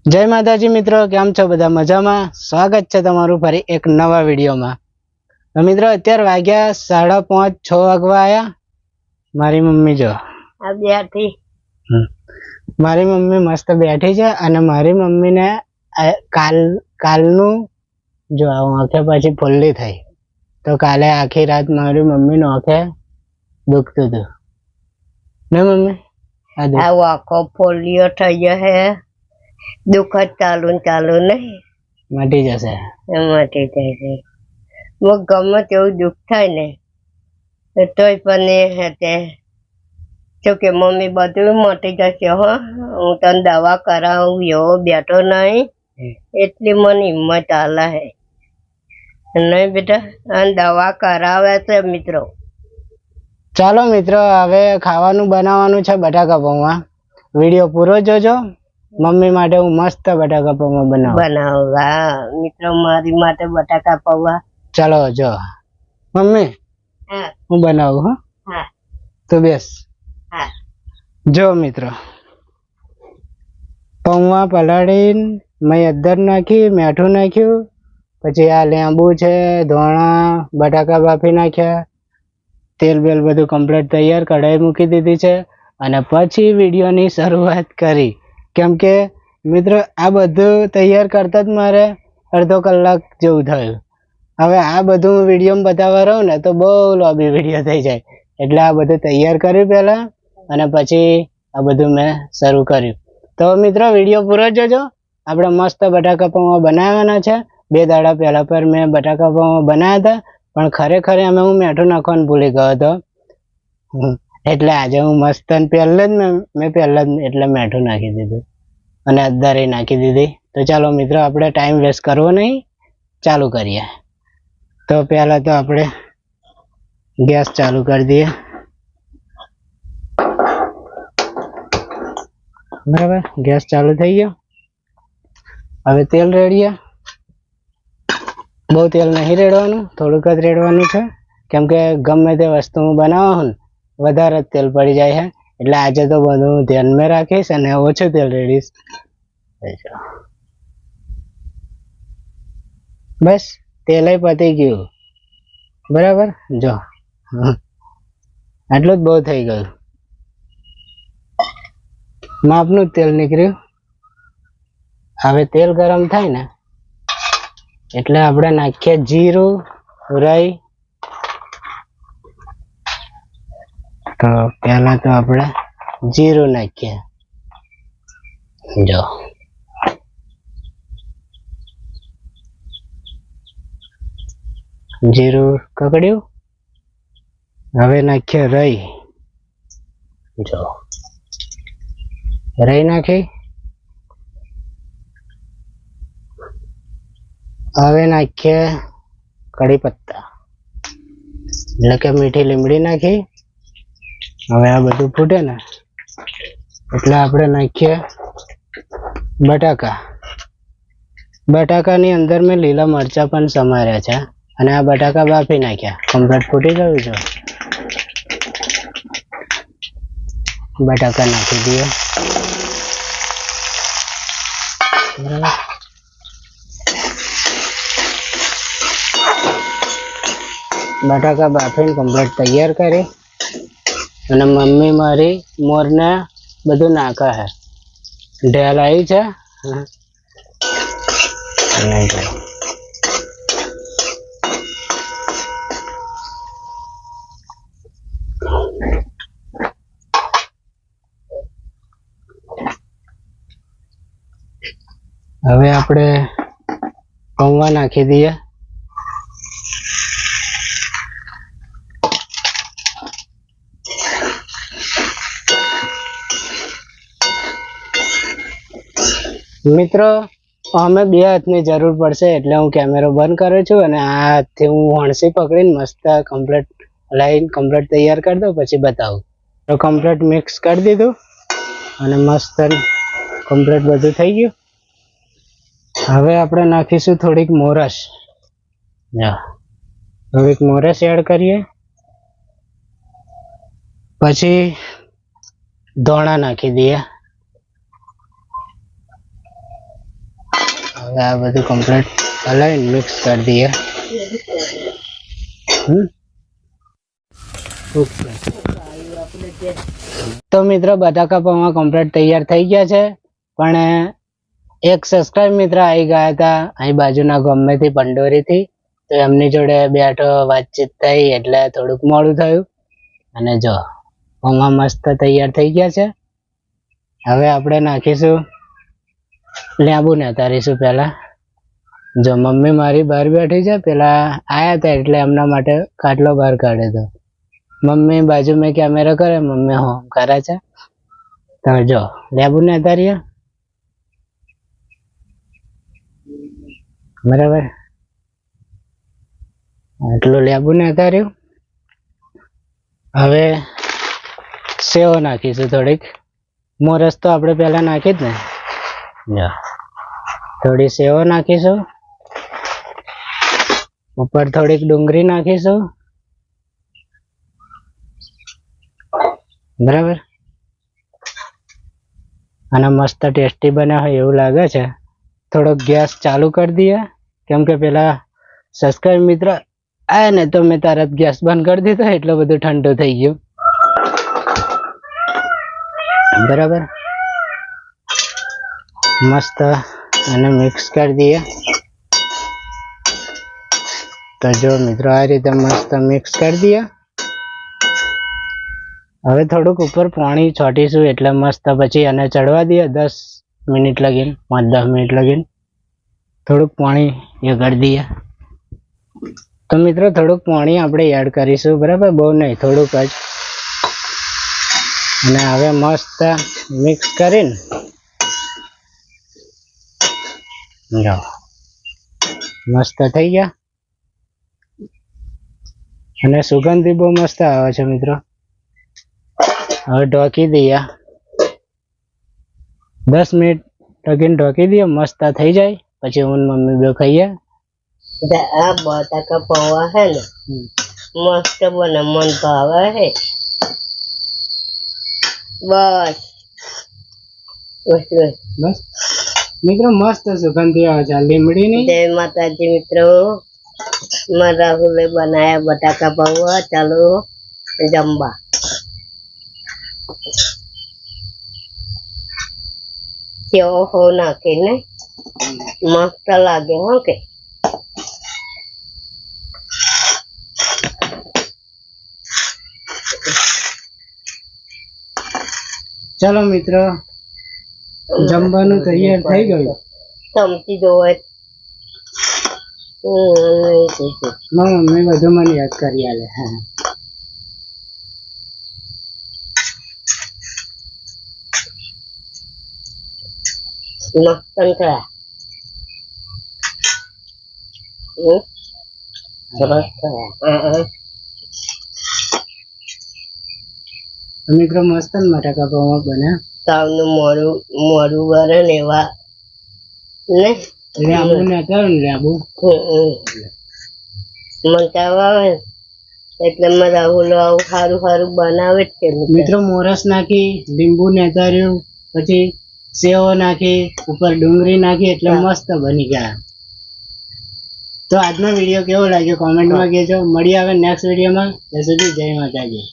जय माताजी मित्रों, केम छो बधा मजामां। स्वागत है तमारुं फरी एक नवा विडियो में। तो मित्रों अत्यार वाग्या 5:30-6 वागवा आया। मारी मम्मी जो बैठी मारी मम्मी मस्त बैठी है अने मारी मम्मी ने कालनु जो आंखे पाછી फुल्ली थई तो काले आखी रात मारी मम्मी नो आंखे दुखतुं हतुं ने मम्मी आखो पोलियो थई जशे दुखत चालू चालू नहीं मटी जशे मटी जशे गमे तेवुं दुख थाय ने तोय पण हे जो के मम्मी बधुं मटी जशे हो हूँ तने दवा करावुं एवो बैठो नहीं एटली मने हिम्मत आले है नहीं बेटा दवा करावे छे मित्रों। चालो मित्रों हवे खावानुं बनाववानुं छे बटाका पौवा। विडियो पूरो जोजो। मम्मी माटे हूँ मस्त बटाका पौवा बनावगा मित्रों मारी माटे बटाका पौवा। चलो जो मम्मी हूँ बनावुं हो हाँ तो बेस हाँ जो मित्रों पौवा पलाळीने मैं अद्दर नाखी मीठू नाख्यु पछी आ लेंबू छे धोणा बटाका बाफी नाख्या तेल बेल बधुं कम्प्लीट तैयार कढ़ाई मूकी दीधी छे अने पछी विडियोनी शरूआत करी केम के मित्रों आ बधुं तैयार करता ज मारे अर्धो कलाक जेवुं थयुं। हवे आ बधुं विडियो में बतावा रहूं ने तो बहु लांबी विडियो थई जाय एटले आ बधुं तैयार कर्युं पहेला अने पछी आ बधुं मैं शरू कर्युं। तो मित्रों विडियो पूरो जोजो। आपणे मस्त बटाका पौवा बनाववाना छे। 2 दाड़ा पहेला पर मैं बटाका पौवा बनाव्या था पण खरेखर एमां हूँ मीठुं नाखवानुं भूली गयो हतो एटले आजे हूँ मस्त पहेला ज मैं पहेला ज एटले मीठुं नाखी दीधुं अने अद्दारे नाखी दीधी। तो चलो मित्रों आपणे टाइम वेस्ट करवो नहीं, चालू करिए। तो पहला तो आपणे गैस चालू कर दिए बराबर। गैस चालू थई गयो। हवे तेल रेड़िए। बहु तेल नहीं रेड़वानुं, थोड़ुंक ज रेड़वानुं छे केम के गमे ते वस्तु बनावो हूँ वधारे तेल पड़ी जाय है एटले आजे तो बधुं ध्यान में राखीश अने ओछुं तेल रेड़ीश। बस तेल पती गयुं बराबर। जो आटलुं ज बहु थई गयुं। मापनुं तेल निकळ्युं। हवे तेल गरम थाय ने एटले आपणे नाखीए जीरुं राई। तो पहला तो आपणे जीरुं नाखीए जो जीरुं ककड़्युं। हवे नाखीए राई जो राई नाखी। हवे नाखीए कड़ी पत्ता એટલે કે મીઠી લીમડી નાખી। હવે આ બધું ફૂટે ને એટલે આપણે નાખીએ બટાકા। બટાકાની અંદર મેં લીલા મરચા પણ સમાર્યા છે અને આ બટાકા બાફી નાખ્યા। કમ્પ્લીટ ફૂટી ગયું છે। બટાકા નાખી દઈએ બરાબર। बटाका बाफीने कम्प्लीट तैयार करी अने मम्मी मारी मोरने बधुं नाखे है। ढेल आई छे हवे आपणे पौवा नाखी दीए। मित्रों हमें 2 हाथनी जरूर पड़शे एटले हूँ कैमरो बंद करूँ छूं अने आ हाथथी हूँ वणसी पकड़ीने मस्त कम्प्लीट लाइन कम्प्लीट तैयार कर दो पछी बतावुं। तो कम्प्लीट मिक्स कर दीधुं अने मस्त कम्प्लीट बधुं थई गयुं। हवे आपणे नाखीशुं थोड़ीक मोरस। थोड़ीक मोरस एड करीए पछी धोणा नाखी दीए। હવે આ બધું કમ્પ્લીટ હલાવીને મિક્સ કરી દઈએ. તો મિત્રો બટાકા પૌવા કમ્પ્લીટ તૈયાર થઈ ગયા છે, પણ એક સબસ્ક્રાઇબ મિત્ર આવી ગયા હતા અહીં બાજુના ગામેથી પંડોરીથી, તો એમની જોડે બેઠો વાતચીત થઈ એટલે થોડુંક મોડું થયું. અને જો પૌવા મસ્ત તૈયાર થઈ ગયા છે. હવે આપણે નાખીશું લીંબુ નેતારીશું. પહેલા જો મમ્મી મારી બહાર બેઠી છે, પેલા આયા હતા એટલે એમના માટે ખાટલો બહાર કાઢ્યો હતો. મમ્મી બાજુ મેં કેમેરા કરે, મમ્મી હોમ કરે છે. તમે જો લીંબુ નેતારીએ બરાબર, એટલું લીંબુ નેતાર્યું. હવે સેવ નાખીશું થોડીક. મોરસ તો આપણે પહેલા નાખી જ ને, થોડી સેવ નાખીશું. ઉપર થોડીક ડુંગળી નાખીશું. બરાબર, અને મસ્ત ટેસ્ટી બન્યા હોય એવું લાગે છે. થોડોક ગેસ ચાલુ કરી દઈએ, કેમ કે પેલા સબસ્ક્રાઇબ મિત્ર આયા ને તો મેં તરત ગેસ બંધ કરી દીધો, એટલું બધું ઠંડુ થઈ ગયું. બરાબર, મસ્ત અને મિક્સ કરી દઈએ. તો જો મિત્રો આ રીતે મસ્ત મિક્સ કરી દઈએ. હવે થોડુંક ઉપર પાણી છોટીશું એટલે મસ્ત પછી એને ચડવા દઈએ 10 મિનિટ લગીને, 5-10 મિનિટ લગીને થોડુંક પાણી એ કરી દઈએ. તો મિત્રો થોડુંક પાણી આપણે એડ કરીશું, બરાબર, બહુ નહીં, થોડુંક જ. અને હવે મસ્ત મિક્સ કરીને જો મસ્ત થઈ ગયા. અને સુગંધી બહુ મસ્ત આવે છે મિત્રો. હવે ઢોકી દઈએ, 10 મિનિટ લગીને ઢોકી દઈએ. મસ્ત થઈ જાય પછી હું મમ્મી બે ખાઈએ. આ બટાકા પૌવા હે ને મસ્ત બને, મન ભાવે હે. બસ બસ મિત્રો મસ્ત સુગંધી આવે છે લીમડીની. જય માતાજી મિત્રો, મારા રાહુલે બનાયા બટાકા પૌવા. ચાલો જમવા. કેવો હો નાખીને મસ્ત લાગે હો કે. ચાલો મિત્રો જમવાનું તૈયાર થઈ ગયું. ચમચી જોવે મમ્મી બધું મને યાદ કરી આલે. મસ્ત થયા. સરસ થયા. મિત્રો મસ્ત બટાકા પૌવા બન્યા. તાવનું મોડું મોડું વરે ને એવા ને લીંબુ ને અત્યારે લીંબુ મંચાવ આવે એટલે મારા રાહુલ આવું સારું સારું બનાવે જ છે મિત્રો. મોરસ નાખી, લીંબુ ને અત્યારે પછી સેવ નાખી, ઉપર ડુંગળી નાખી એટલે મસ્ત બની ગયા. તો આજનો વિડીયો કેવો લાગ્યો કોમેન્ટમાં કહેજો. મળીએ હવે નેક્સ્ટ વિડીયોમાં. ત્યાં સુધી જય માતાજી.